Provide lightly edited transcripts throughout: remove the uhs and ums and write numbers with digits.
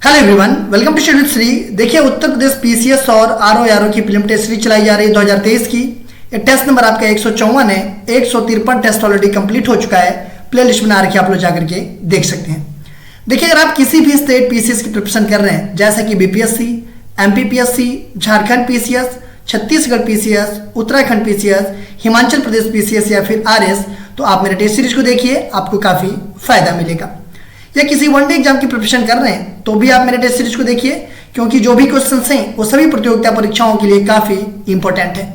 Hello everyone, welcome to schedule 3। देखिए, Uttar Pradesh PCS और RO की प्रीलिम टेस्ट सीरीज चलाई जा रही है 2023 की। ये टेस्ट नंबर आपका 154 है। 153 टेस्ट ऑलरेडी कंप्लीट हो चुका है। प्ले लिस्ट बना रखी है, आप लोग जाकर के देख सकते हैं। देखिए, अगर आप किसी भी स्टेट पीसीएस की प्रिपरेशन कर रहे हैं, जैसे कि BPSC, MPPSC, Jharkhand PCS, Chhattisgarh PCS, Uttarakhand PCS, Himachal Pradesh PCS या फिर आरएस, तो आप मेरे टेस्ट सीरीज को देखिए, आपको काफी फायदा मिलेगा। या किसी वनडे एग्जाम की प्रिपरेशन कर रहे हैं तो भी आप मेरे टेस्ट सीरीज को देखिए, क्योंकि जो भी क्वेश्चंस हैं वो सभी प्रतियोगिता परीक्षाओं के लिए काफी इंपॉर्टेंट है।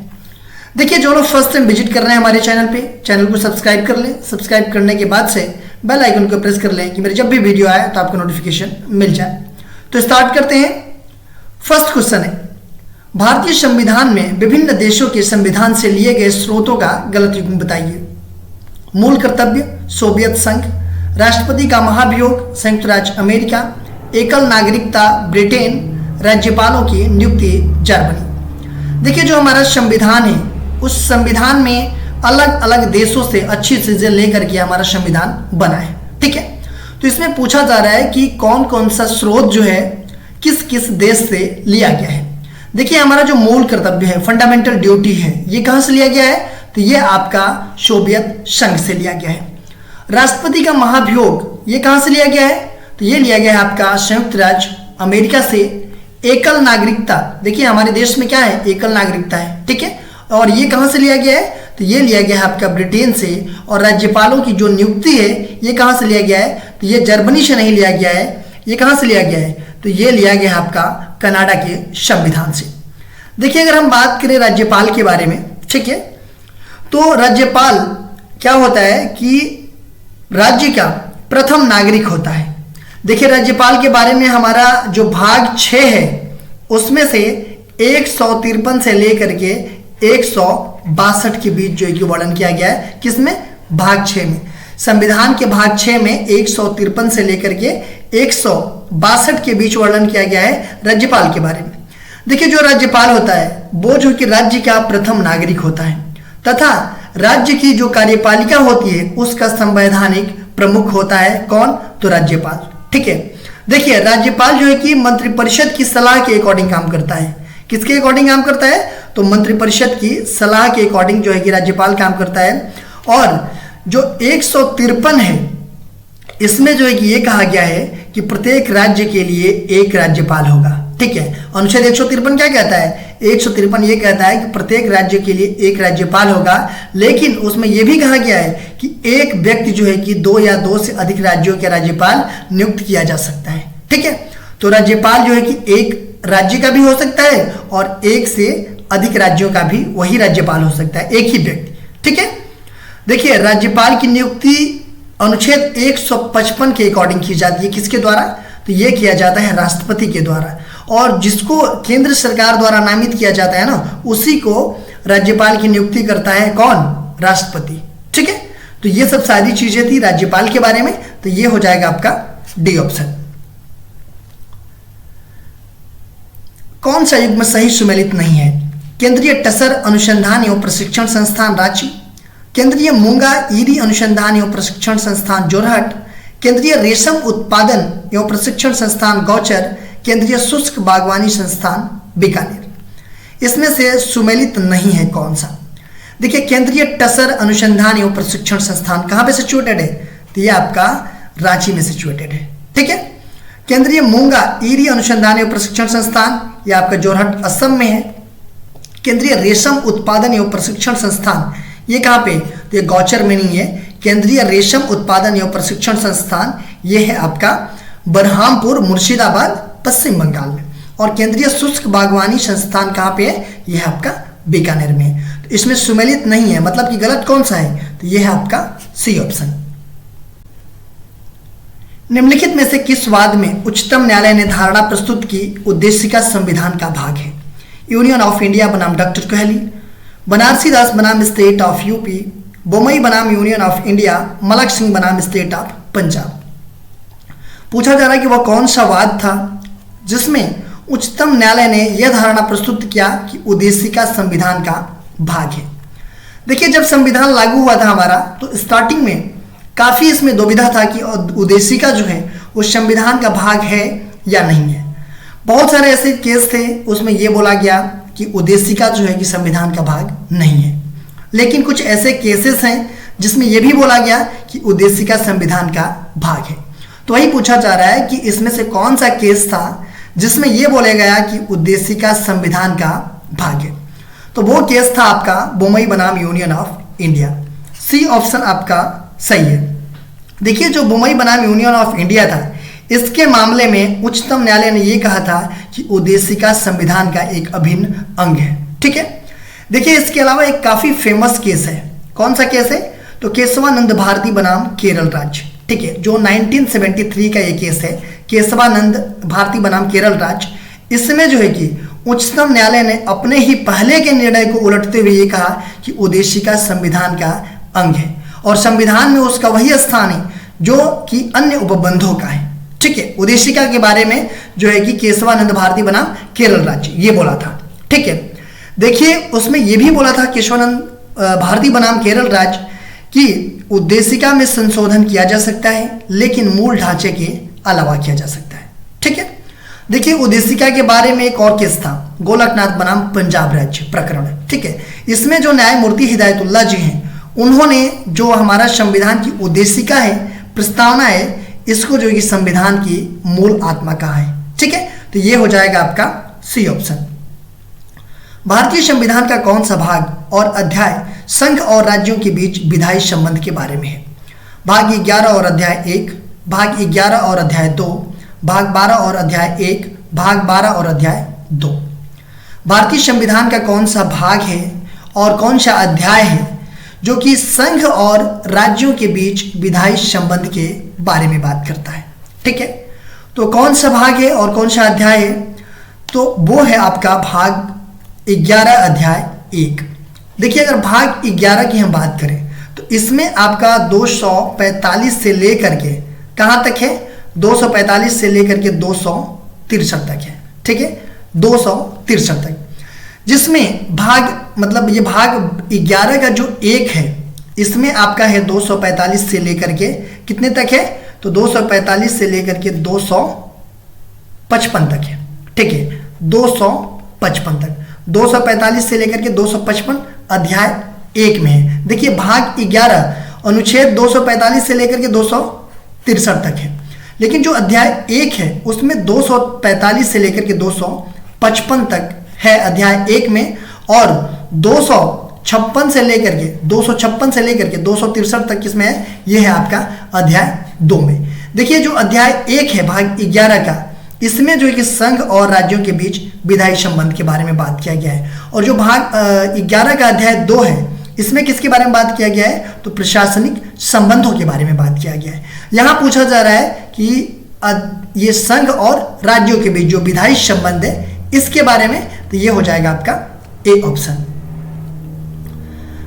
देखिए, जो लोग फर्स्ट टाइम विजिट कर रहे हैं हमारे चैनल पे, चैनल को सब्सक्राइब कर लें। सब्सक्राइब करने के बाद से बेल आइकन को प्रेस कर लें कि मेरे जब भी वीडियो आए तो आपको नोटिफिकेशन मिल जाए। तो स्टार्ट करते हैं। फर्स्ट क्वेश्चन है, भारतीय संविधान में विभिन्न देशों के संविधान से लिए गए स्रोतों का गलत युग्म बताइए। मूल कर्तव्य सोवियत संघ, राष्ट्रपति का महाभियोग संयुक्त राज्य अमेरिका, एकल नागरिकता ब्रिटेन, राज्यपालों की नियुक्ति जर्मनी। देखिए, जो हमारा संविधान है उस संविधान में अलग अलग देशों से अच्छी चीजें लेकर के हमारा संविधान बना है। ठीक है, तो इसमें पूछा जा रहा है कि कौन कौन सा स्रोत जो है किस किस देश से लिया गया है। देखिए, हमारा जो मूल कर्तव्य है, फंडामेंटल ड्यूटी है, ये कहां से लिया गया है? तो ये आपका सोवियत संघ से लिया गया है। राष्ट्रपति का महाभियोग ये कहां से लिया गया है? तो ये लिया गया है आपका संयुक्त राज्य अमेरिका से। एकल नागरिकता, देखिए हमारे देश में क्या है? एकल नागरिकता है। ठीक है, और ये कहां से लिया गया है? तो ये लिया गया है आपका ब्रिटेन से। और राज्यपालों की जो नियुक्ति है ये कहां से लिया गया है? तो ये जर्मनी से नहीं लिया गया है। ये कहां से लिया गया है? तो ये लिया गया है आपका कनाडा के संविधान से। देखिए, अगर हम बात करें राज्यपाल के बारे में, ठीक है, तो राज्यपाल क्या होता है कि राज्य का प्रथम नागरिक होता है। देखिए, राज्यपाल के बारे में हमारा जो भाग 6 है उसमें से 153 से लेकर के 162 के बीच जो है कि वर्णन किया गया है। किसमें? भाग 6 में। संविधान के भाग 6 में 153 से लेकर के 162 के बीच वर्णन किया गया है राज्यपाल के बारे में। देखिए, जो राज्यपाल होता है वो जो कि राज्य का प्रथम नागरिक होता है तथा राज्य की जो कार्यपालिका होती है उसका संवैधानिक प्रमुख होता है। कौन? तो राज्यपाल। ठीक है, देखिए राज्यपाल जो है कि मंत्रिपरिषद की सलाह के अकॉर्डिंग काम करता है। किसके अकॉर्डिंग काम करता है? तो मंत्रिपरिषद की सलाह के अकॉर्डिंग जो है कि राज्यपाल काम करता है। और जो 153 है इसमें जो है कि ये कहा गया है कि प्रत्येक राज्य के लिए एक राज्यपाल होगा। ठीक है, अनुच्छेद 153 क्या कहता है? 153 ये कहता है कि प्रत्येक राज्य के लिए एक राज्यपाल होगा। लेकिन उसमें यह भी कहा गया है कि एक व्यक्ति जो है कि 2 या 2 से अधिक राज्यों के राज्यपाल नियुक्त किया जा सकता है। ठीक है, तो राज्यपाल जो है कि एक राज्य का भी हो सकता है और एक से अधिक राज्यों का भी वही राज्यपाल हो सकता है, एक ही व्यक्ति। ठीक है, देखिए राज्यपाल की नियुक्ति अनुच्छेद 155 के अकॉर्डिंग की जाती है। किसके द्वारा? तो ये किया जाता है राष्ट्रपति के द्वारा। और जिसको केंद्र सरकार द्वारा नामित किया जाता है ना, उसी को राज्यपाल की नियुक्ति करता है। कौन? राष्ट्रपति। ठीक है, तो ये सब सारी चीजें थी राज्यपाल के बारे में। तो ये हो जाएगा आपका डी ऑप्शन। कौन सा युग्म सही सुमेलित नहीं है? केंद्रीय टसर अनुसंधान एवं प्रशिक्षण संस्थान रांची, केंद्रीय मूंगा ईरी अनुसंधान एवं प्रशिक्षण संस्थान जोरहट, केंद्रीय रेशम उत्पादन एवं प्रशिक्षण संस्थान गौचर, केंद्रीय शुष्क बागवानी संस्थान बीकानेर। इसमें से सुमेलित नहीं है कौन सा? देखिए, केंद्रीय टसर अनुसंधान एवं प्रशिक्षण संस्थान कहाँ पे सिचुएटेड है? तो ये आपका रांची में सिचुएटेड है। ठीक है, केंद्रीय मूंगा ईरी अनुसंधान एवं प्रशिक्षण संस्थान ये आपका जोरहट असम में है। केंद्रीय रेशम उत्पादन एवं प्रशिक्षण संस्थान ये कहाँ पे? तो ये गौचर में नहीं है। केंद्रीय रेशम उत्पादन एवं प्रशिक्षण संस्थान ये है आपका बरहामपुर मुर्शिदाबाद पश्चिम बंगाल में। और केंद्रीय शुष्क बागवानी संस्थान कहाँ पे है? यह है आपका बीकानेर में। तो इसमें सुमेलित नहीं है, मतलब कि गलत कौन सा है? तो यह है आपका सी ऑप्शन। निम्नलिखित में से किस वाद में उच्चतम न्यायालय ने धारणा प्रस्तुत की उद्देशिका संविधान का भाग है? यूनियन ऑफ इंडिया बनाम डॉक्टर कोहली, बनारसी दास बनाम स्टेट ऑफ यूपी, बोमई बनाम union of India, Malak Singh बनाम स्टेट ऑफ पंजाब। पूछा जा रहा है कि वह कौन सा वाद था जिसमें उच्चतम न्यायालय ने यह धारणा प्रस्तुत किया कि उद्देशिका संविधान का भाग है। देखिए, जब संविधान लागू हुआ था हमारा, तो स्टार्टिंग में काफी इसमें दुविधा था कि उद्देशिका जो है वो संविधान का भाग है या नहीं है। बहुत सारे ऐसे केस थे उसमें ये बोला गया कि उद्देशिका जो है कि संविधान का भाग नहीं है, लेकिन कुछ ऐसे केसेस हैं जिसमें यह भी बोला गया कि उद्देशिका संविधान का भाग है। तो वही पूछा जा रहा है कि इसमें से कौन सा केस था जिसमें यह बोला गया कि उद्देशिका संविधान का भाग है। तो वो केस था आपका बोमई बनाम union of India. C option आपका सही है। देखिए, जो बोमई बनाम यूनियन ऑफ इंडिया था, इसके मामले में उच्चतम न्यायालय ने यह कहा था कि उद्देशिका संविधान का एक अभिन्न अंग है। ठीक है, देखिए इसके अलावा एक काफी फेमस केस है। कौन सा केस है? तो केशवानंद भारती बनाम केरल राज्य। ठीक है, जो 1973 का ये केस है, केशवानंद भारती बनाम केरल राज्य। इसमें जो है कि उच्चतम न्यायालय ने अपने ही पहले के निर्णय को उलटते हुए ये कहा कि उद्देशिका संविधान का अंग है और संविधान में उसका वही स्थान है जो कि अन्य उपबंधों का है। ठीक है, उद्देशिका के बारे में जो है कि केशवानंद भारती बनाम केरल राज्य ये बोला था। ठीक है, देखिए उसमें यह भी बोला था केशवानंद भारती बनाम केरल राज्य कि उद्देशिका में संशोधन किया जा सकता है लेकिन मूल ढांचे के अलावा किया जा सकता है। ठीक है, देखिए उद्देशिका के बारे में एक और केस था, गोलकनाथ बनाम पंजाब राज्य प्रकरण। ठीक है, इसमें जो न्यायमूर्ति हिदायतुल्लाह जी हैं, उन्होंने जो हमारा संविधान की उद्देशिका है, प्रस्तावना है, इसको जो कि संविधान की मूल आत्मा कहा है। ठीक है, तो ये हो जाएगा आपका सी ऑप्शन। भारतीय संविधान का कौन सा भाग और अध्याय संघ और राज्यों के बीच विधायी संबंध के बारे में है? भाग 11 और अध्याय 1, भाग 11 और अध्याय 2, भाग 12 और अध्याय 1, भाग 12 और अध्याय 2। भारतीय संविधान का कौन सा भाग है और कौन सा अध्याय है जो कि संघ और राज्यों के बीच विधायी संबंध के बारे में बात करता है? ठीक है, तो कौन सा भाग है और कौन सा अध्याय है? तो वो है आपका भाग 11 अध्याय 1। देखिए, अगर भाग 11 की हम बात करें तो इसमें आपका 245 से लेकर के कहाँ तक है? 245 से लेकर के 263 तक है। ठीक है, 263 तक, जिसमें भाग मतलब ये भाग 11 का जो 1 है, इसमें आपका है 245 से लेकर के कितने तक है? तो 245 से लेकर के 255 तक है। ठीक है, 255 तक, 245 से लेकर के 255 अध्याय 1 में है। देखिए, भाग 11 अनुच्छेद 245 से लेकर के 263 तक है, लेकिन जो अध्याय 1 है उसमें 245 से लेकर के 255 तक है अध्याय 1 में, और 256 से लेकर के 263 तक किसमें है? ये है आपका अध्याय 2 में। देखिए, जो अध्याय 1 है भाग 11 का, इसमें जो है कि संघ और राज्यों के बीच विधायी संबंध के बारे में बात किया गया है, और जो भाग 11 का अध्याय 2 है, इसमें किसके बारे में बात किया गया है? तो प्रशासनिक संबंधों के बारे में बात किया गया है। यहाँ पूछा जा रहा है कि ये संघ और राज्यों के बीच जो विधायी संबंध है, इसके बारे में, तो ये हो जाएगा आपका ए ऑप्शन।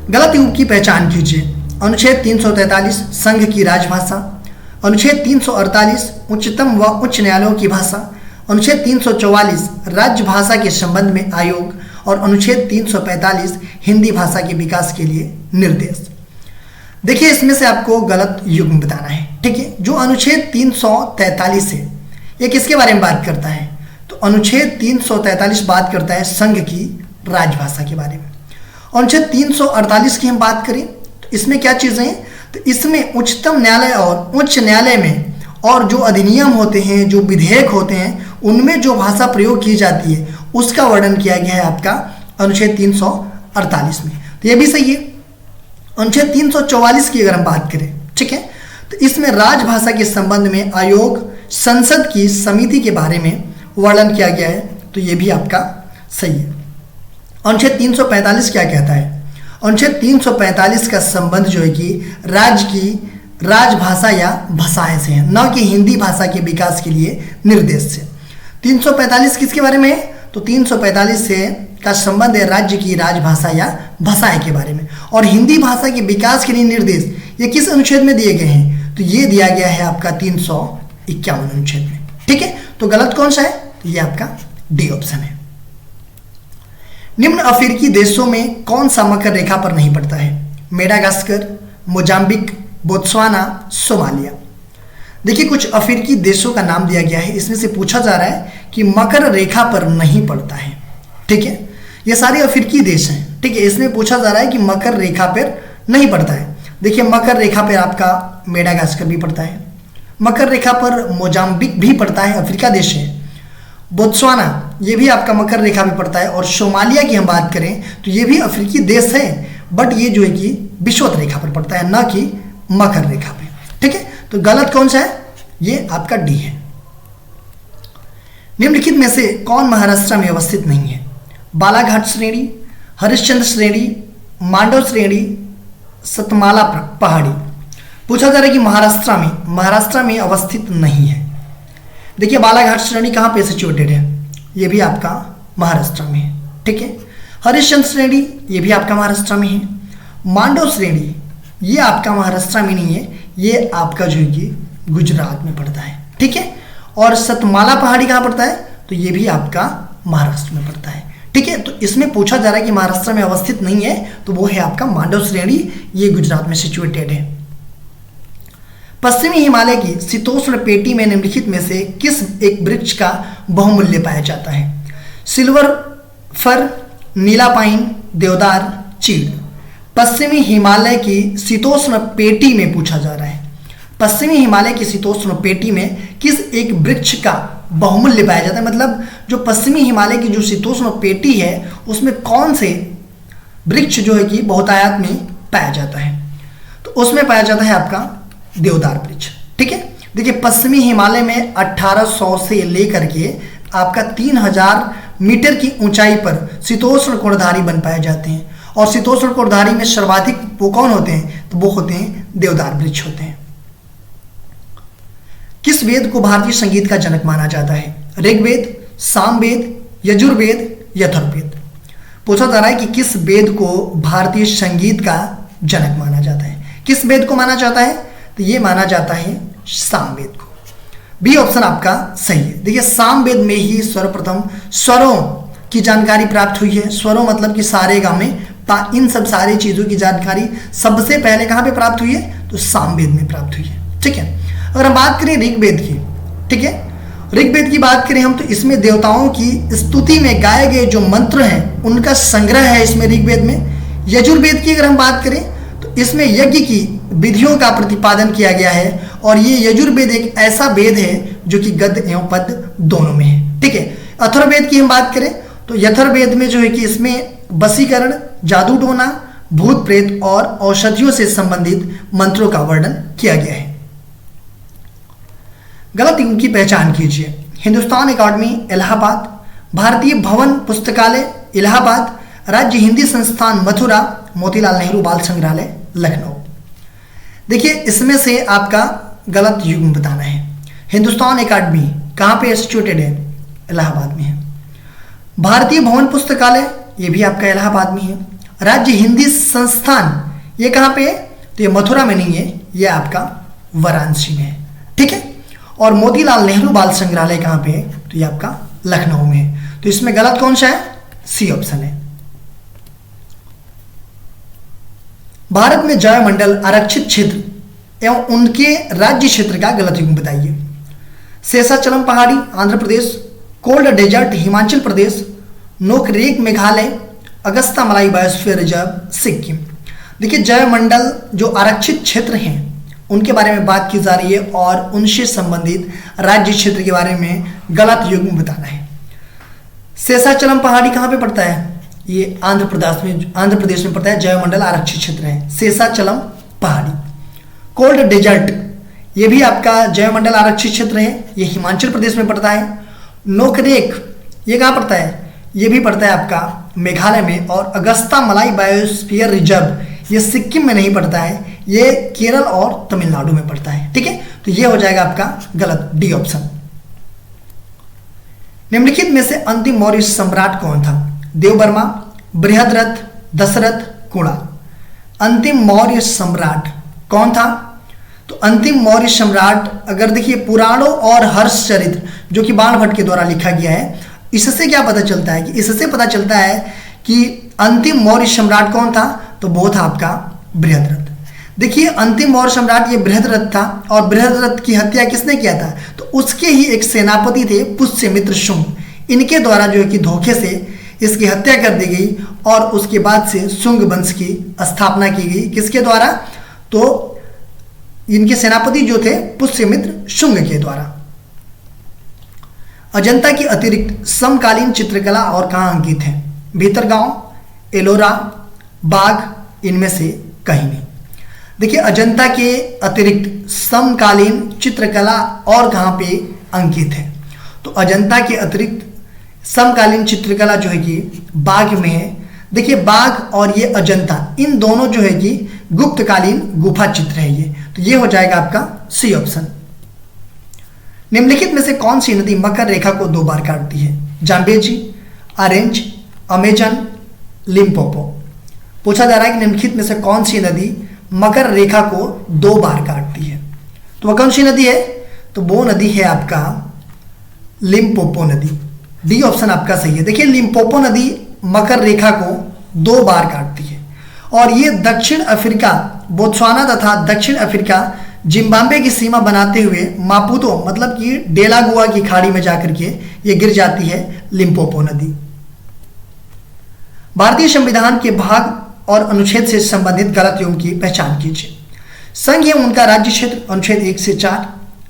गलत युग की पहचान कीजिए। अनुच्छेद 343 संघ की राजभाषा, अनुच्छेद 348 उच्चतम व उच्च न्यायालयों की भाषा, अनुच्छेद 344 राज्य भाषा के संबंध में आयोग, और अनुच्छेद 345 हिंदी भाषा के विकास के लिए निर्देश। देखिए, इसमें से आपको गलत युग्म बताना है। ठीक है, जो अनुच्छेद 343 है, ये किसके बारे में बात करता है? तो अनुच्छेद 343 बात करता है संघ की राजभाषा के बारे में। अनुच्छेद 348 की हम बात करें तो इसमें क्या चीजें हैं? तो इसमें उच्चतम न्यायालय और उच्च न्यायालय में और जो अधिनियम होते हैं, जो विधेयक होते हैं, उनमें जो भाषा प्रयोग की जाती है उसका वर्णन किया गया है आपका अनुच्छेद 348 में। तो ये भी सही है। अनुच्छेद 344 की अगर हम बात करें, ठीक है, तो इसमें राजभाषा के संबंध में आयोग, संसद की समिति के बारे में वर्णन किया गया है, तो ये भी आपका सही है। अनुच्छेद 345 क्या कहता है? अनुच्छेद 345 का संबंध जो है कि राज्य की राजभाषा या भाषाएं से है, न कि हिंदी भाषा के विकास के लिए निर्देश से। 345 किसके बारे में है? तो 345 से का संबंध है राज्य की राजभाषा या भाषाएं के बारे में, और हिंदी भाषा के विकास के लिए निर्देश ये किस अनुच्छेद में दिए गए हैं? तो ये दिया गया है आपका 351 अनुच्छेद में। ठीक है, तो गलत कौन सा है? तो ये आपका डी ऑप्शन है। निम्न अफ्रीकी देशों में कौन सा मकर रेखा पर नहीं पड़ता है? Madagascar, Mozambique, Botswana, Somalia. देखिए कुछ अफ्रीकी देशों का नाम दिया गया है, इसमें से पूछा जा रहा है कि मकर रेखा पर नहीं पड़ता है। ठीक है, ये सारे अफ्रीकी देश हैं। ठीक है, इसमें पूछा जा रहा है कि मकर रेखा पर नहीं पड़ता है। देखिए मकर रेखा पर आपका मेडागास्कर भी पड़ता है, मकर रेखा पर मोजाम्बिक भी पड़ता है, अफ्रीका देश है। बोत्सवाना ये भी आपका मकर रेखा में पड़ता है। और सोमालिया की हम बात करें तो ये भी अफ्रीकी देश है, बट ये जो है कि विषुवत रेखा पर पड़ता है, ना कि मकर रेखा पे। ठीक है, तो गलत कौन सा है? ये आपका डी है। निम्नलिखित में से कौन महाराष्ट्र में अवस्थित नहीं है? बालाघाट श्रेणी, हरिश्चंद्र श्रेणी, मांडव श्रेणी, सतमाला पहाड़ी। पूछा जा रहा है कि महाराष्ट्र में अवस्थित नहीं है। देखिए बालाघाट श्रेणी कहाँ पे सिचुएटेड है? ये भी आपका महाराष्ट्र में है। ठीक है, हरिश्चंद्र श्रेणी ये भी आपका महाराष्ट्र में है। मांडव श्रेणी ये आपका महाराष्ट्र में नहीं है, ये आपका जो है कि गुजरात में पड़ता है। ठीक है, और सतमाला पहाड़ी कहाँ पड़ता है? तो ये भी आपका महाराष्ट्र में पड़ता है। ठीक है, तो इसमें पूछा जा रहा है कि महाराष्ट्र में अवस्थित नहीं है, तो वो है आपका मांडव श्रेणी, ये गुजरात में सिचुएटेड है। पश्चिमी हिमालय की शीतोष्ण पेटी में निम्नलिखित में से किस एक वृक्ष का बहुमूल्य पाया जाता है? सिल्वर फर, नीला पाइन, देवदार, चीड़। पश्चिमी हिमालय की शीतोष्ण पेटी में पूछा जा रहा है, पश्चिमी हिमालय की शीतोष्ण पेटी में किस एक वृक्ष का बहुमूल्य पाया जाता है? मतलब जो पश्चिमी हिमालय की जो शीतोष्ण पेटी है उसमें कौन से वृक्ष जो है कि बहुतायत में पाया जाता है? तो उसमें पाया जाता है आपका देवदार वृक्ष। ठीक है, देखिए पश्चिमी हिमालय में 1800 से लेकर के आपका 3000 मीटर की ऊंचाई पर शीतोष्ण कोणधारी वन पाए जाते हैं। और शीतोष्ण कोणधारी में सर्वाधिक वो कौन होते हैं? तो वो होते हैं देवदार वृक्ष होते हैं। किस वेद को भारतीय संगीत का जनक माना जाता है? ऋग्वेद, सामवेद, यजुर्वेद, अथर्ववेद। पूछा जा रहा है कि किस वेद को भारतीय संगीत का जनक माना जाता है? किस वेद को माना जाता है? तो ये माना जाता है सामवेद को। बी ऑप्शन आपका सही है। देखिए सामवेद में ही सर्वप्रथम स्वरों की जानकारी प्राप्त हुई है। स्वरों मतलब कि सारे गामे पा, इन सब सारी चीजों की जानकारी सबसे पहले कहाँ पे प्राप्त हुई है? तो सामवेद में प्राप्त हुई है। ठीक है, अगर हम बात करें ऋग्वेद की, ठीक है, ऋग्वेद की बात करें हम तो इसमें देवताओं की स्तुति में गाए गए जो मंत्र हैं उनका संग्रह है इसमें ऋग्वेद में। यजुर्वेद की अगर हम बात करें तो इसमें यज्ञ की विधियों का प्रतिपादन किया गया है। और ये यजुर्वेद एक ऐसा वेद है जो कि गद्य एवं पद्य दोनों में है। ठीक है, अथर्ववेद की हम बात करें तो अथर्ववेद में जो है कि इसमें वशीकरण, जादू टोना, भूत प्रेत और औषधियों से संबंधित मंत्रों का वर्णन किया गया है। गलत युग की पहचान कीजिए। हिंदुस्तान अकादमी इलाहाबाद, भारतीय भवन पुस्तकालय इलाहाबाद, राज्य हिंदी संस्थान मथुरा, मोतीलाल नेहरू बाल संग्रहालय लखनऊ। देखिए इसमें से आपका गलत युग बताना है। हिंदुस्तान अकादमी कहाँ पे सिचुएटेड है? इलाहाबाद में है। भारतीय भवन पुस्तकालय ये भी आपका इलाहाबाद में है। राज्य हिंदी संस्थान ये कहाँ पे है? तो ये मथुरा में नहीं है, ये आपका वाराणसी में है। ठीक है, और मोतीलाल नेहरू बाल संग्रहालय कहाँ पे है? तो ये आपका लखनऊ में है। तो इसमें गलत कौन सा है? सी ऑप्शन है। भारत में जैवमंडल आरक्षित क्षेत्र एवं उनके राज्य क्षेत्र का गलत युग बताइए। शेषाचलम पहाड़ी Andhra Pradesh, cold desert Himachal Pradesh, Nokrek Meghalaya, अगस्त्यामलाई biosphere reserve Sikkim. देखिए जैवमंडल जो आरक्षित क्षेत्र हैं उनके बारे में बात की जा रही है और उनसे संबंधित राज्य क्षेत्र के बारे में गलत युग बताना है। शेषाचलम पहाड़ी कहाँ पे पड़ता है? ये आंध्र प्रदेश में पड़ता है। जैवमंडल आरक्षित क्षेत्र है शेषाचलम पहाड़ी। कोल्ड डेजर्ट ये भी आपका जैवमंडल आरक्षित क्षेत्र है, ये हिमाचल प्रदेश में पड़ता है। नोकरेक ये कहाँ पड़ता है? ये भी पड़ता है आपका मेघालय में। और अगस्त्यामलाई बायोस्फीयर रिजर्व ये सिक्किम में नहीं पड़ता है, ये केरल और तमिलनाडु में पड़ता है। ठीक है, तो ये हो जाएगा आपका गलत, डी ऑप्शन। निम्नलिखित में से अंतिम मौर्य सम्राट कौन था? देववर्मा, बृहद्रथ, दशरथ, कुणाल। अंतिम मौर्य सम्राट कौन था? तो अंतिम मौर्य सम्राट अगर देखिए पुराणों और हर्षचरित्र जो कि बाणभट्ट के द्वारा लिखा गया है, इससे क्या पता चलता है? कि इससे पता चलता है कि अंतिम मौर्य सम्राट कौन था? तो वो था आपका बृहद्रथ। देखिए अंतिम मौर्य सम्राट ये बृहद्रथ था, और बृहद्रथ की हत्या किसने किया था? तो उसके ही एक सेनापति थे पुष्यमित्र शुंग, इनके द्वारा जो है कि धोखे से इसकी हत्या कर दी गई, और उसके बाद से शुंग वंश की स्थापना की गई। किसके द्वारा? तो इनके सेनापति जो थे पुष्यमित्र शुंग के द्वारा। अजंता के अतिरिक्त समकालीन चित्रकला और कहाँ अंकित है? भीतरगांव, एलोरा, बाघ, इनमें से कहीं नहीं। देखिए अजंता के अतिरिक्त समकालीन चित्रकला और कहाँ पे अंकित है? तो अजंता के अतिरिक्त समकालीन चित्रकला जो है कि बाघ में है। देखिए बाघ और ये अजंता, इन दोनों जो है कि गुप्तकालीन गुफा चित्र है ये, तो ये हो जाएगा आपका सी ऑप्शन। निम्नलिखित में से कौन सी नदी मकर रेखा को 2 बार काटती है? Zambezi, orange, Amazon, Limpopo. पूछा जा रहा है कि निम्नलिखित में से कौन सी नदी मकर रेखा को 2 बार काटती है? तो वह कौन सी नदी है? तो वो नदी है आपका लिम्पोपो नदी। डी ऑप्शन आपका सही है। देखिए लिम्पोपो नदी मकर रेखा को 2 बार काटती है, और ये दक्षिण अफ्रीका, बोत्सवाना तथा दक्षिण अफ्रीका, जिम्बाब्वे की सीमा बनाते हुए मापुतो मतलब कि डेलागुआ की खाड़ी में जाकर के ये गिर जाती है लिम्पोपो नदी। भारतीय संविधान के भाग और अनुच्छेद से संबंधित गलत युग्म की पहचान कीजिए। संघ एवं उनका राज्य क्षेत्र अनुच्छेद 1 से 4,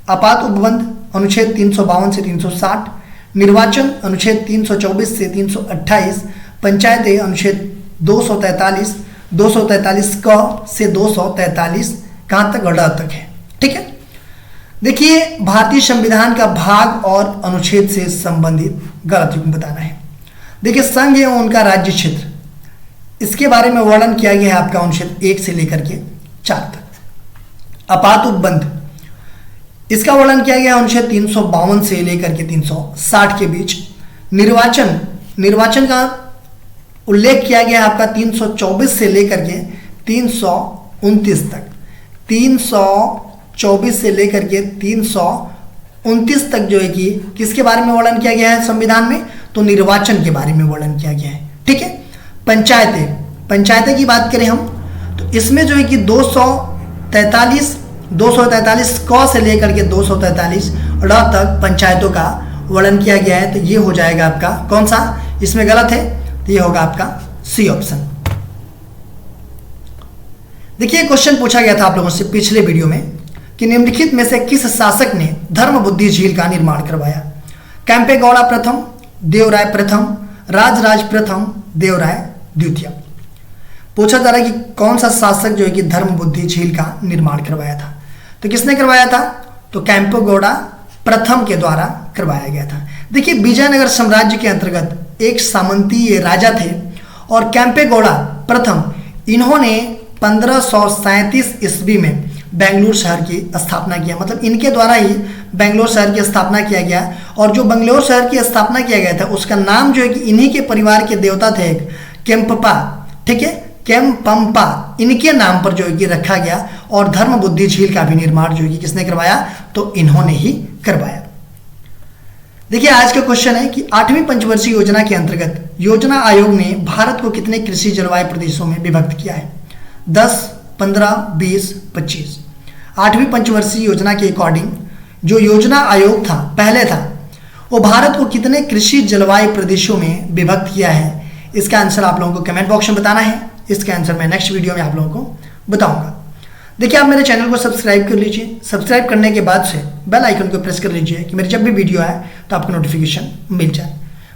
आपात उपबंध अनुच्छेद 352 से 360, निर्वाचन अनुच्छेद 324 से 328, पंचायतें अनुच्छेद 243, 243 क से 243 कहाँ तक? ड तक है। ठीक है। देखिए भारतीय संविधान का भाग और अनुच्छेद से संबंधित गलत युग्म बताना है। देखिए संघ एवं उनका राज्य क्षेत्र, इसके बारे में वर्णन किया गया है आपका अनुच्छेद 1 से लेकर के 4 तक। आपात उपबंध, इसका वर्णन किया गया है अनुच्छेद 352 से लेकर के 360 के बीच। निर्वाचन, निर्वाचन का उल्लेख किया गया है आपका 324 से लेकर के 329 तक। 324 से लेकर के 329 तक जो है कि किसके बारे में वर्णन किया गया है संविधान में? तो निर्वाचन के बारे में वर्णन किया गया है। ठीक है। पंचायतें, पंचायतें की बात करें हम तो इसमें जो है कि 243 क से लेकर के 243 ड तक पंचायतों का वर्णन किया गया है। तो ये हो जाएगा आपका कौन सा? इसमें गलत है, तो ये होगा आपका सी ऑप्शन। देखिए क्वेश्चन पूछा गया था आप लोगों से पिछले वीडियो में कि निम्नलिखित में से किस शासक ने धर्मबुद्धि झील का निर्माण करवाया? कैंपेगौड़ा प्रथम, देवराय प्रथम, राजराज प्रथम, देवराय द्वितीय। पूछा जा रहा है कि कौन सा शासक जो है कि धर्मबुद्धि झील का निर्माण करवाया था? तो किसने करवाया था? तो कैंपेगौड़ा प्रथम के द्वारा करवाया गया था। देखिए विजयनगर साम्राज्य के अंतर्गत एक सामंतीय राजा थे, और कैंपेगौड़ा प्रथम, इन्होंने 1537 ईस्वी में बेंगलुरु शहर की स्थापना किया। मतलब इनके द्वारा ही बेंगलुरु शहर की स्थापना किया गया, और जो बेंगलुरु शहर की स्थापना किया गया था उसका नाम जो है कि इन्हीं के परिवार के देवता थे केम्पपा। ठीक है, केम्पम्पा, इनके नाम पर जो है कि रखा गया। और धर्मबुद्धि झील का भी निर्माण जो है कि किसने करवाया? तो इन्होंने ही करवाया। देखिए आज का क्वेश्चन है कि 8वीं पंचवर्षीय योजना के अंतर्गत योजना आयोग ने भारत को कितने कृषि जलवायु प्रदेशों में विभक्त किया है? 10, 15, 20, 25। 8वीं पंचवर्षीय योजना के अकॉर्डिंग जो योजना आयोग था पहले था, वो भारत को कितने कृषि जलवायु प्रदेशों में विभक्त किया है? इसका आंसर आप लोगों को कमेंट बॉक्स में बताना है। इसका आंसर मैं नेक्स्ट वीडियो में आप लोगों को बताऊंगा। देखिए आप मेरे चैनल को सब्सक्राइब कर लीजिए। सब्सक्राइब करने के बाद से बेल आइकन को प्रेस कर लीजिए कि मेरी जब भी वीडियो आए तो आपको नोटिफिकेशन मिल जाए।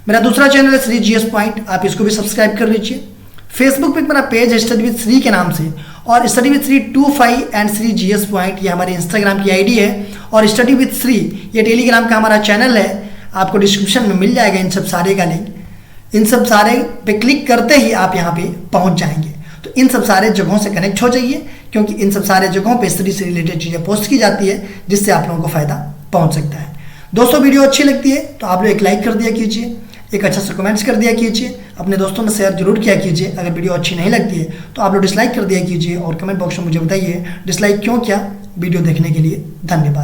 मेरा दूसरा चैनल है श्री जीएस पॉइंट, आप इसको भी सब्सक्राइब कर लीजिए। फेसबुक पे मेरा पेज है स्टडी विद श्री के नाम से, और study with Shri 25 and Shri GS point ये हमारी इंस्टाग्राम की आईडी है, और स्टडी विद श्री ये टेलीग्राम का हमारा चैनल है। आपको डिस्क्रिप्शन में मिल जाएगा इन सब सारे का लिंक। इन सब सारे पे क्लिक करते ही आप यहाँ पे पहुँच जाएंगे। तो इन सब सारे जगहों से कनेक्ट हो जाइए, क्योंकि इन सब सारे जगहों पे स्टडी से रिलेटेड चीज़ें पोस्ट की जाती है, जिससे आप लोगों को फ़ायदा पहुँच सकता है। दोस्तों वीडियो अच्छी लगती है तो आप लोग एक लाइक कर दिया कीजिए, एक अच्छा सा कमेंट्स कर दिया कीजिए, अपने दोस्तों में शेयर जरूर किया कीजिए। अगर वीडियो अच्छी नहीं लगती है तो आप लोग डिसलाइक कर दिया कीजिए, और कमेंट बॉक्स में मुझे बताइए डिसलाइक क्यों किया। वीडियो देखने के लिए धन्यवाद।